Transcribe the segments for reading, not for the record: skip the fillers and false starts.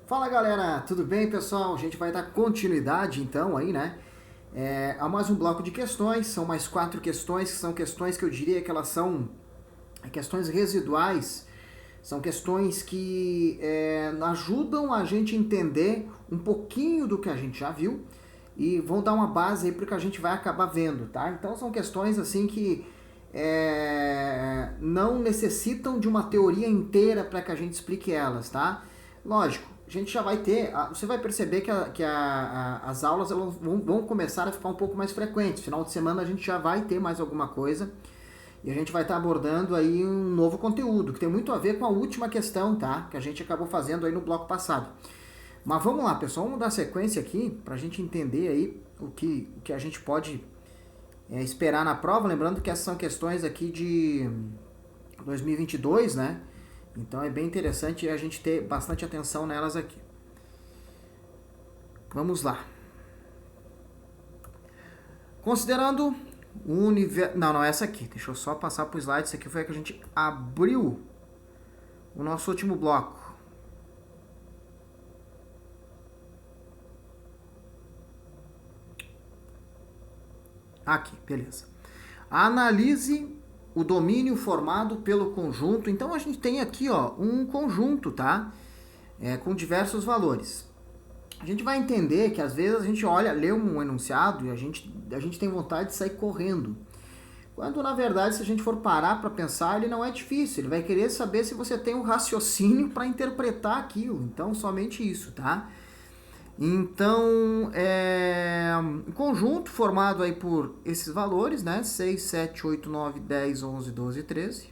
Fala galera, tudo bem pessoal? A gente vai dar continuidade então aí, né? A mais um bloco de questões, são mais 4 questões, que são questões que eu diria que elas são questões residuais, são questões que ajudam a gente a entender um pouquinho do que a gente já viu e vão dar uma base aí para o que a gente vai acabar vendo, tá? Então são questões assim que não necessitam de uma teoria inteira para que a gente explique elas, tá? Lógico, a gente já vai ter, você vai perceber que as aulas elas vão começar a ficar um pouco mais frequentes. Final de semana a gente já vai ter mais alguma coisa e a gente vai estar abordando aí um novo conteúdo, que tem muito a ver com a última questão, tá? Que a gente acabou fazendo aí no bloco passado. Mas vamos lá, pessoal, vamos dar sequência aqui para a gente entender aí o que a gente pode esperar na prova. Lembrando que essas são questões aqui de 2022, né? Então é bem interessante a gente ter bastante atenção nelas aqui. Vamos lá. Considerando o universo... Não, essa aqui. Deixa eu só passar para o slide. Essa aqui foi a que a gente abriu o nosso último bloco. Aqui, beleza. Analise o domínio formado pelo conjunto. Então a gente tem aqui um conjunto, tá? Com diversos valores. A gente vai entender que às vezes a gente lê um enunciado e a gente tem vontade de sair correndo. Quando na verdade, se a gente for parar para pensar, ele não é difícil. Ele vai querer saber se você tem um raciocínio para interpretar aquilo. Então somente isso, tá? Então, um conjunto formado aí por esses valores, né? 6, 7, 8, 9, 10, 11, 12, 13.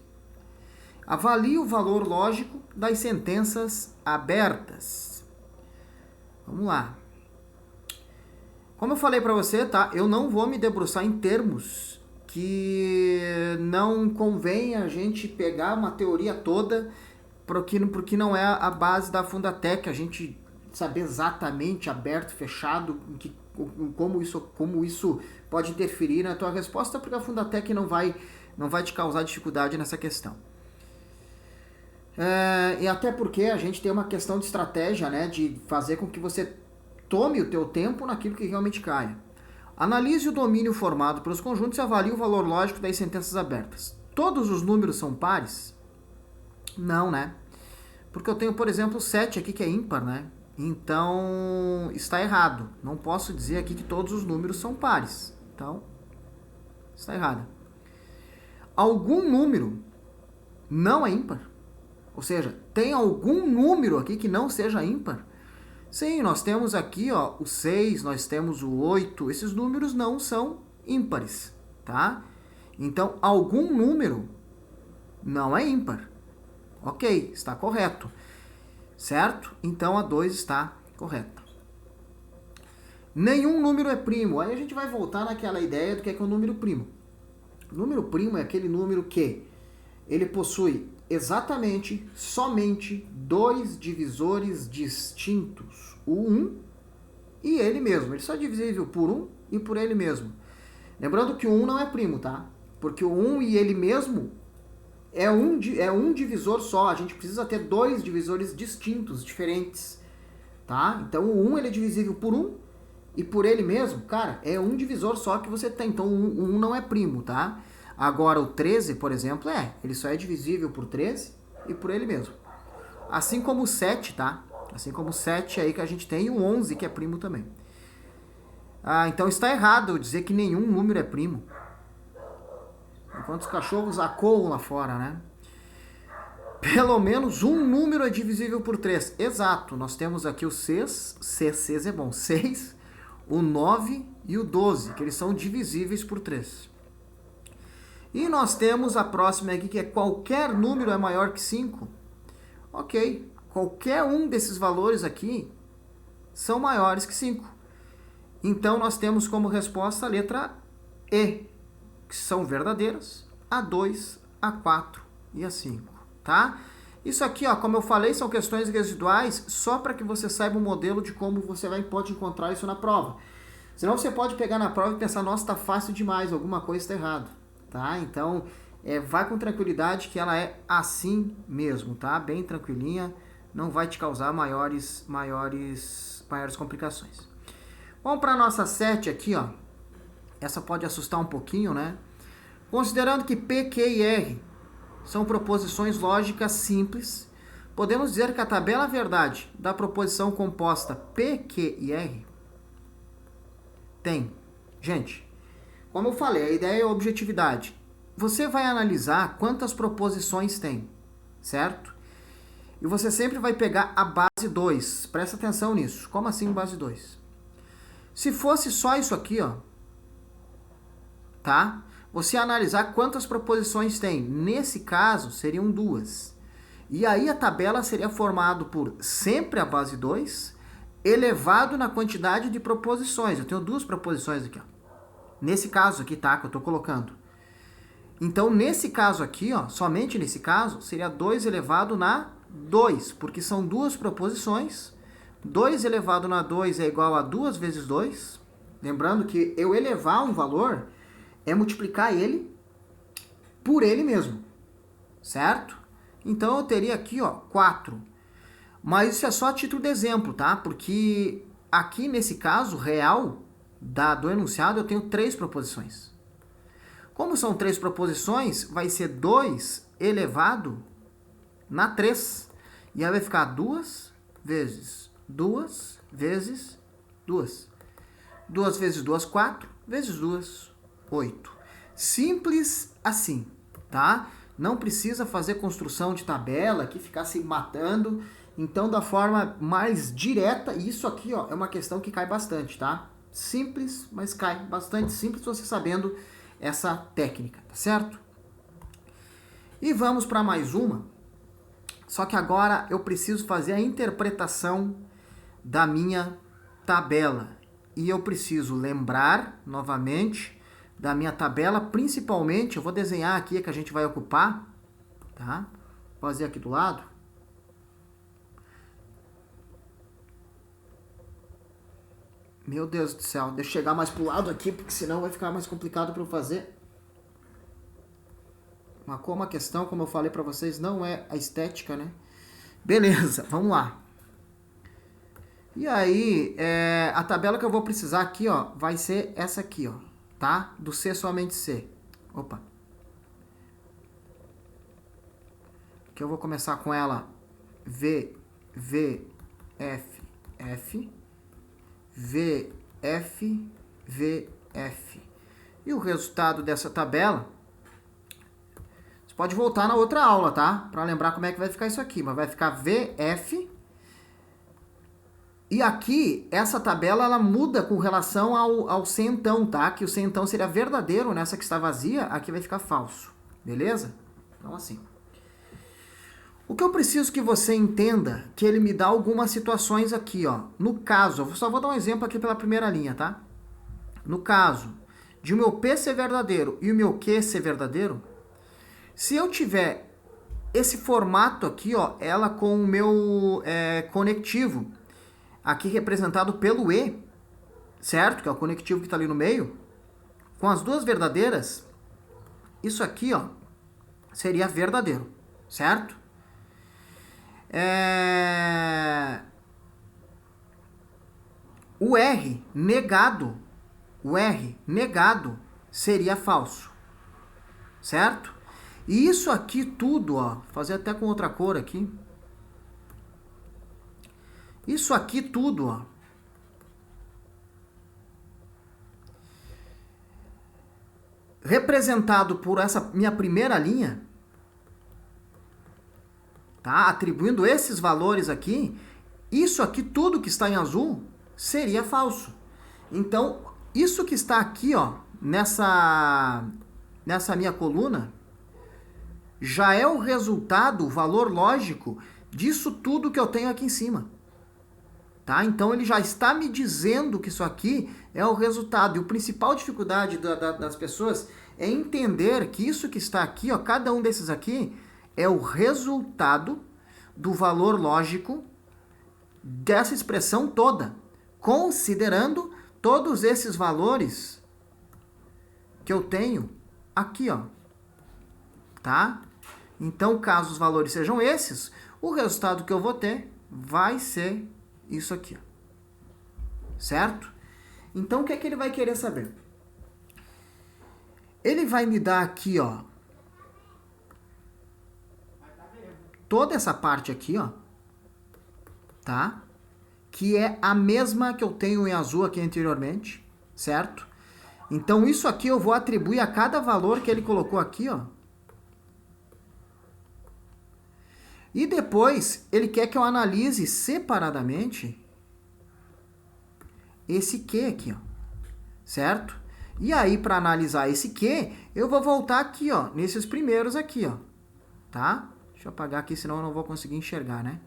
Avalie o valor lógico das sentenças abertas. Vamos lá. Como eu falei para você, tá? Eu não vou me debruçar em termos que não convém a gente pegar uma teoria toda, porque não é a base da Fundatec, a gente saber exatamente aberto, fechado, como isso pode interferir na tua resposta, porque a Fundatec não vai te causar dificuldade nessa questão. E até porque a gente tem uma questão de estratégia, né, de fazer com que você tome o teu tempo naquilo que realmente caia. Analise o domínio formado pelos conjuntos e avalie o valor lógico das sentenças abertas. Todos os números são pares? Não, né? Porque eu tenho, por exemplo, 7 aqui que é ímpar, né? Então, está errado. Não posso dizer aqui que todos os números são pares. Então, está errado. Algum número não é ímpar? Ou seja, tem algum número aqui que não seja ímpar? Sim, nós temos aqui o 6, nós temos o 8. Esses números não são ímpares, tá? Então, algum número não é ímpar. Ok, está correto. Certo? Então a 2 está correta. Nenhum número é primo. Aí a gente vai voltar naquela ideia do que é um número primo. O número primo é aquele número que ele possui exatamente, somente dois divisores distintos. O 1 e ele mesmo. Ele só é divisível por 1 e por ele mesmo. Lembrando que o 1 não é primo, tá? Porque o 1 e ele mesmo é um divisor só. A gente precisa ter dois divisores distintos, diferentes, tá? Então o 1 ele é divisível por 1 e por ele mesmo, cara, é um divisor só que você tem. Então o 1 não é primo, tá? Agora o 13, por exemplo, ele só é divisível por 13 e por ele mesmo. Assim como o 7, tá? Assim como o 7 aí que a gente tem e o 11 que é primo também. Então está errado eu dizer que nenhum número é primo. Enquanto os cachorros acoam lá fora, né? Pelo menos um número é divisível por 3. Exato, nós temos aqui o 6, 6 é bom, 6, o 9 e o 12, que eles são divisíveis por 3. E nós temos a próxima aqui, que é qualquer número é maior que 5. Ok, qualquer um desses valores aqui são maiores que 5. Então nós temos como resposta a letra E, que são verdadeiras, a 2, a 4 e a 5, tá? Isso aqui, como eu falei, são questões residuais só para que você saiba o modelo de como você pode encontrar isso na prova. Senão você pode pegar na prova e pensar, nossa, tá fácil demais, alguma coisa está errada, tá? Então, vai com tranquilidade que ela é assim mesmo, tá? Bem tranquilinha, não vai te causar maiores complicações. Vamos para a nossa 7 aqui, ó. Essa pode assustar um pouquinho, né? Considerando que P, Q e R são proposições lógicas simples, podemos dizer que a tabela verdade da proposição composta P, Q e R tem. Gente, como eu falei, a ideia é a objetividade. Você vai analisar quantas proposições tem, certo? E você sempre vai pegar a base 2. Presta atenção nisso. Como assim base 2? Se fosse só isso aqui, ó, tá? Você analisar quantas proposições tem. Nesse caso, seriam 2. E aí a tabela seria formada por sempre a base 2, elevado na quantidade de proposições. Eu tenho 2 proposições aqui, ó. Nesse caso aqui, tá? Que eu estou colocando. Então, nesse caso aqui, ó, somente nesse caso, seria 2 elevado na 2, porque são 2 proposições. 2 elevado na 2 é igual a 2 vezes 2. Lembrando que eu elevar um valor é multiplicar ele por ele mesmo, certo? Então, eu teria aqui, ó, 4. Mas isso é só a título de exemplo, tá? Porque aqui, nesse caso real do enunciado, eu tenho 3 proposições. Como são 3 proposições, vai ser 2 elevado na 3. E aí vai ficar 2 vezes 2 vezes 2. 2 vezes 2, 4. Vezes 2, 8. Simples assim, tá? Não precisa fazer construção de tabela aqui, ficar se matando. Então, da forma mais direta, isso aqui, ó, é uma questão que cai bastante, tá? Simples, mas cai bastante simples você sabendo essa técnica, tá certo? E vamos para mais uma. Só que agora eu preciso fazer a interpretação da minha tabela. E eu preciso lembrar novamente da minha tabela, principalmente, eu vou desenhar aqui que a gente vai ocupar, tá? Vou fazer aqui do lado. Meu Deus do céu, deixa eu chegar mais pro lado aqui, porque senão vai ficar mais complicado para eu fazer. Mas como a questão, como eu falei para vocês, não é a estética, né? Beleza, vamos lá. E aí, a tabela que eu vou precisar aqui, ó, vai ser essa aqui, ó, tá? Do C somente C. Opa. Que eu vou começar com ela V, V, F, F. V, F, V, F. E o resultado dessa tabela, você pode voltar na outra aula, tá? Para lembrar como é que vai ficar isso aqui. Mas vai ficar V, F. E aqui, essa tabela, ela muda com relação ao centão, tá? Que o centão seria verdadeiro, nessa que está vazia, aqui vai ficar falso. Beleza? Então, assim. O que eu preciso que você entenda, que ele me dá algumas situações aqui, ó. No caso, eu só vou dar um exemplo aqui pela primeira linha, tá? No caso de o meu P ser verdadeiro e o meu Q ser verdadeiro, se eu tiver esse formato aqui, ó, ela com o meu conectivo, aqui representado pelo E, certo? Que é o conectivo que está ali no meio, com as duas verdadeiras, isso aqui, ó, seria verdadeiro, certo? O R negado seria falso, certo? E isso aqui tudo, ó, vou fazer até com outra cor aqui. Isso aqui tudo, ó, representado por essa minha primeira linha, tá? Atribuindo esses valores aqui, isso aqui tudo que está em azul seria falso. Então, isso que está aqui, ó, nessa minha coluna, já é o resultado, o valor lógico disso tudo que eu tenho aqui em cima. Tá? Então, ele já está me dizendo que isso aqui é o resultado. E a principal dificuldade das pessoas é entender que isso que está aqui, ó, cada um desses aqui, é o resultado do valor lógico dessa expressão toda, considerando todos esses valores que eu tenho aqui, ó, tá? Então, caso os valores sejam esses, o resultado que eu vou ter vai ser isso aqui, ó. Certo? Então, o que é que ele vai querer saber? Ele vai me dar aqui, ó, toda essa parte aqui, ó, tá? Que é a mesma que eu tenho em azul aqui anteriormente, certo? Então, isso aqui eu vou atribuir a cada valor que ele colocou aqui, ó. E depois, ele quer que eu analise separadamente esse Q aqui, ó, certo? E aí, para analisar esse Q, eu vou voltar aqui, ó, nesses primeiros aqui, ó, tá? Deixa eu apagar aqui, senão eu não vou conseguir enxergar, né?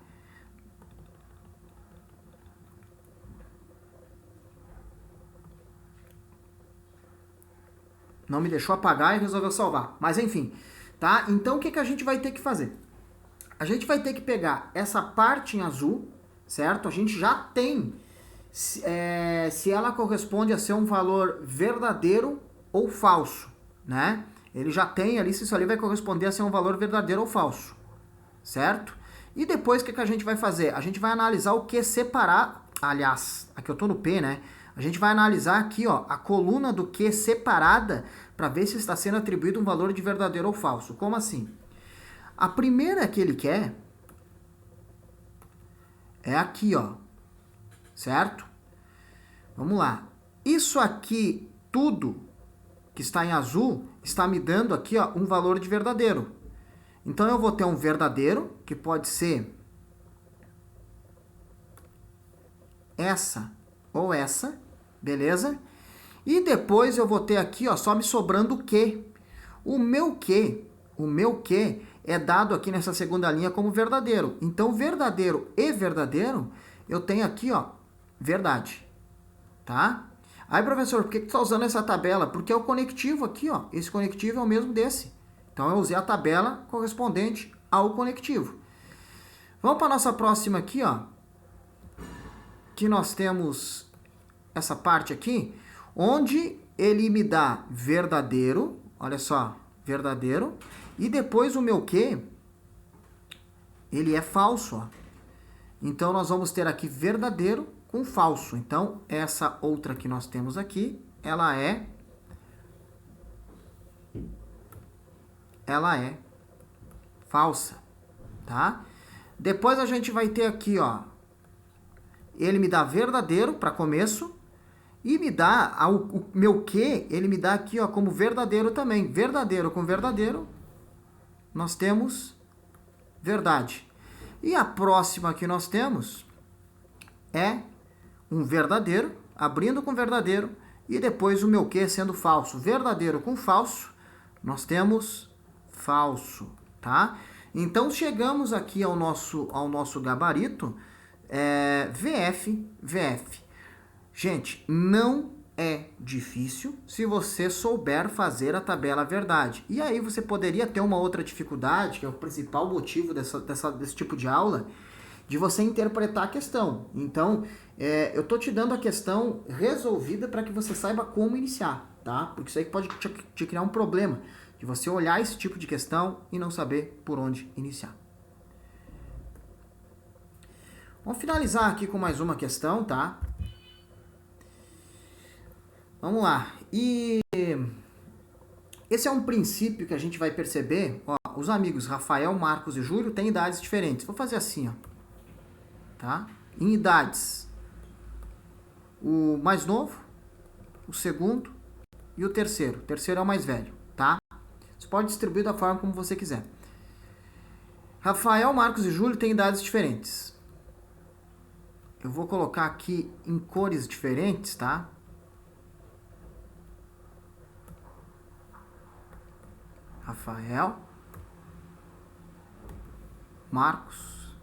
Não me deixou apagar e resolveu salvar. Mas enfim, tá? Então, o que a gente vai ter que fazer? A gente vai ter que pegar essa parte em azul, certo? A gente já tem se ela corresponde a ser um valor verdadeiro ou falso, né? Ele já tem ali se isso ali vai corresponder a ser um valor verdadeiro ou falso, certo? E depois, o que a gente vai fazer? A gente vai analisar o Q separar... Aliás, aqui eu tô no P, né? A gente vai analisar aqui, ó, a coluna do Q separada para ver se está sendo atribuído um valor de verdadeiro ou falso. Como assim? A primeira que ele quer é aqui, ó, certo? Vamos lá. Isso aqui, tudo que está em azul, está me dando aqui, ó, um valor de verdadeiro. Então, eu vou ter um verdadeiro, que pode ser essa ou essa, beleza? E depois eu vou ter aqui, ó, só me sobrando o Q. O meu Q é dado aqui nessa segunda linha como verdadeiro. Então, verdadeiro e verdadeiro, eu tenho aqui, ó, verdade. Tá? Aí, professor, por que tu está usando essa tabela? Porque é o conectivo aqui, ó. Esse conectivo é o mesmo desse. Então, eu usei a tabela correspondente ao conectivo. Vamos para a nossa próxima aqui, ó. Que nós temos essa parte aqui, onde ele me dá verdadeiro, olha só, verdadeiro, e depois o meu Q, ele é falso, ó. Então, nós vamos ter aqui verdadeiro com falso. Então, essa outra que nós temos aqui, ela é falsa, tá? Depois a gente vai ter aqui, ó, ele me dá verdadeiro para começo e me dá o meu Q, ele me dá aqui, ó, como verdadeiro também. Verdadeiro com verdadeiro, nós temos verdade. E a próxima que nós temos é um verdadeiro, abrindo com verdadeiro, e depois o meu Q sendo falso. Verdadeiro com falso, nós temos falso, tá? Então, chegamos aqui ao nosso gabarito, VF. Gente, não é difícil se você souber fazer a tabela verdade. E aí você poderia ter uma outra dificuldade, que é o principal motivo desse tipo de aula, de você interpretar a questão. Então, eu estou te dando a questão resolvida para que você saiba como iniciar, tá? Porque isso aí pode te criar um problema, de você olhar esse tipo de questão e não saber por onde iniciar. Vamos finalizar aqui com mais uma questão, tá? Vamos lá. E esse é um princípio que a gente vai perceber. Ó, os amigos Rafael, Marcos e Júlio têm idades diferentes. Vou fazer assim, ó. Tá? Em idades, o mais novo, o segundo e o terceiro. O terceiro é o mais velho, tá? Você pode distribuir da forma como você quiser. Rafael, Marcos e Júlio têm idades diferentes. Eu vou colocar aqui em cores diferentes, tá? Rafael, Marcos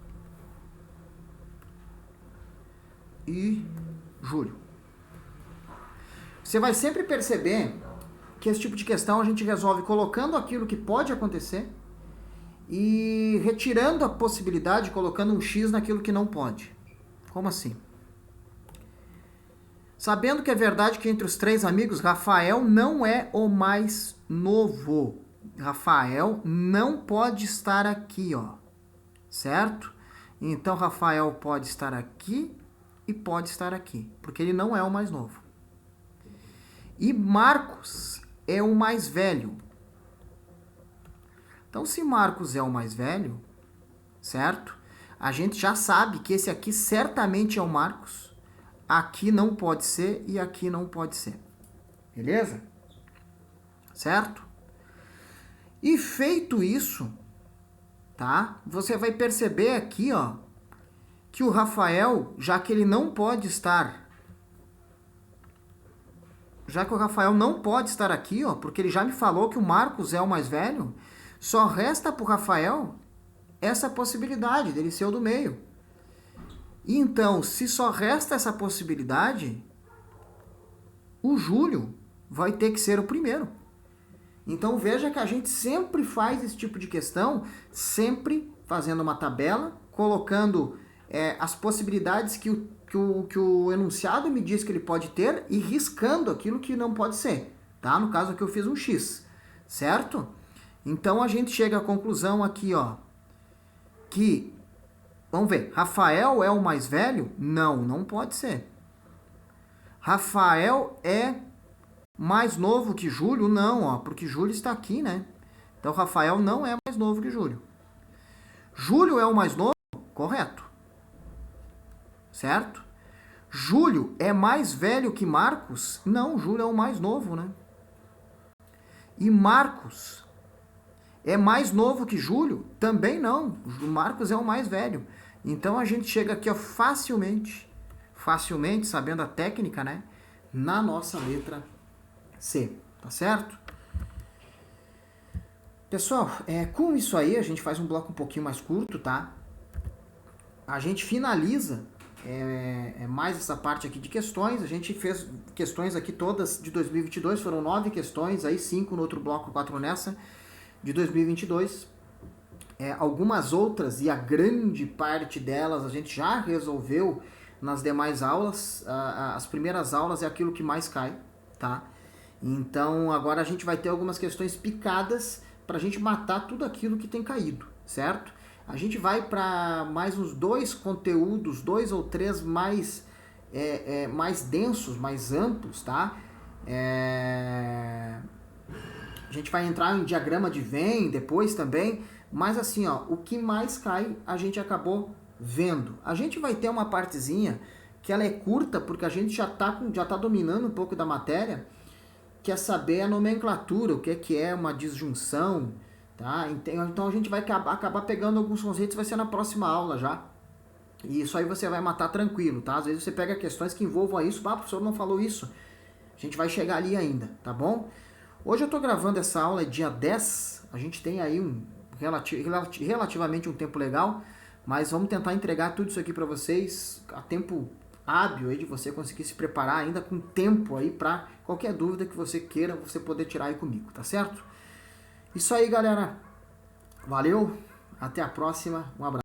e Júlio. Você vai sempre perceber que esse tipo de questão a gente resolve colocando aquilo que pode acontecer e retirando a possibilidade, colocando um X naquilo que não pode. Como assim? Sabendo que é verdade que entre os três amigos, Rafael não é o mais novo. Rafael não pode estar aqui, ó. certo? Então, Rafael pode estar aqui e pode estar aqui, porque ele não é o mais novo. E Marcos é o mais velho. Então, se Marcos é o mais velho, certo? A gente já sabe que esse aqui certamente é o Marcos. Aqui não pode ser e aqui não pode ser. Beleza? Certo? E feito isso, tá? Você vai perceber aqui, ó, que o Rafael, já que ele não pode estar, já que o Rafael não pode estar aqui, ó, porque ele já me falou que o Marcos é o mais velho, só resta pro Rafael essa possibilidade dele ser o do meio. Então, se só resta essa possibilidade, o Júlio vai ter que ser o primeiro. Então veja que a gente sempre faz esse tipo de questão, sempre fazendo uma tabela, colocando as possibilidades que o enunciado me diz que ele pode ter e riscando aquilo que não pode ser. Tá? No caso aqui eu fiz um X, certo? Então a gente chega à conclusão aqui, ó, que, vamos ver, Rafael é o mais velho? Não, não pode ser. Rafael é mais novo que Júlio? Não, ó, porque Júlio está aqui, né? Então, Rafael não é mais novo que Júlio. Júlio é o mais novo? Correto. Certo? Júlio é mais velho que Marcos? Não, Júlio é o mais novo, né? E Marcos é mais novo que Júlio? Também não. Marcos é o mais velho. Então, a gente chega aqui, ó, facilmente, sabendo a técnica, né? Na nossa letra C, tá certo? Pessoal, com isso aí a gente faz um bloco um pouquinho mais curto, tá? A gente finaliza mais essa parte aqui de questões. A gente fez questões aqui todas de 2022, foram 9 questões, aí 5 no outro bloco, 4 nessa, de 2022. Algumas outras, e a grande parte delas, a gente já resolveu nas demais aulas. As primeiras aulas é aquilo que mais cai, tá? Então, agora a gente vai ter algumas questões picadas para a gente matar tudo aquilo que tem caído, certo? A gente vai para mais uns 2 conteúdos, 2 ou 3 mais densos, mais amplos, tá? A gente vai entrar em diagrama de Venn depois também, mas assim, ó, o que mais cai a gente acabou vendo. A gente vai ter uma partezinha que ela é curta, porque a gente já tá dominando um pouco da matéria, que é saber a nomenclatura, o que é uma disjunção, tá? Então a gente vai acabar pegando alguns conceitos, vai ser na próxima aula já. E isso aí você vai matar tranquilo, tá? Às vezes você pega questões que envolvam isso, o professor não falou isso. A gente vai chegar ali ainda, tá bom? Hoje eu tô gravando essa aula, é dia 10, a gente tem aí relativamente um tempo legal, mas vamos tentar entregar tudo isso aqui para vocês a tempo hábil aí de você conseguir se preparar ainda com tempo aí para qualquer dúvida que você queira, você poder tirar aí comigo, tá certo? Isso aí, galera. Valeu, até a próxima, um abraço.